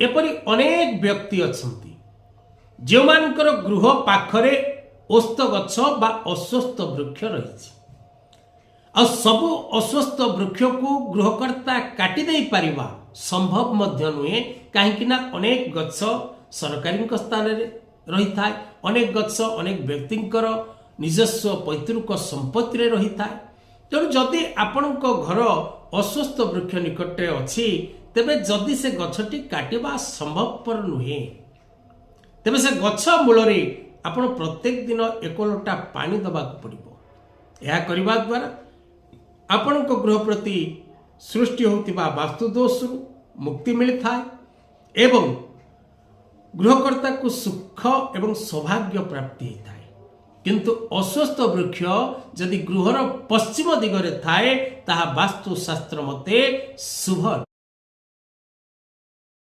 एपरी अनेक व्यक्ति अछंती जो मानकर गृह पाखरे ओस्त गछ बा अस्वस्थ वृक्ष रही आ सबु अस्वस्थ वृक्ष को गृहकर्ता काटी दे पारिबा संभव मध्य नुहे कहीं अनेक गछ सरकारी स्थान रही था अनेक गछ अनेक व्यक्ति निजस्व पैतृक संपत्ति रही था तेणु जदि आपण घर अस्वस्थ वृक्ष निकटे अच्छी तेबे जदि से गछटी काटिबा संभवपर नुहे तेबे से गछ मूल आपण प्रत्येक दिन एक लोटा पानी दबाक पड़िबो। यह करबा द्वारा आपण गृह प्रति सृष्टि होतिबा वास्तु दोष मुक्ति मिलता है एवं गृहकर्ता को सुख एवं सौभाग्य प्राप्ति होता है। किंतु अस्वस्थ वृक्ष जदि गृहर पश्चिम दिगरे थाए ताहा वास्तुशास्त्र मते शुभ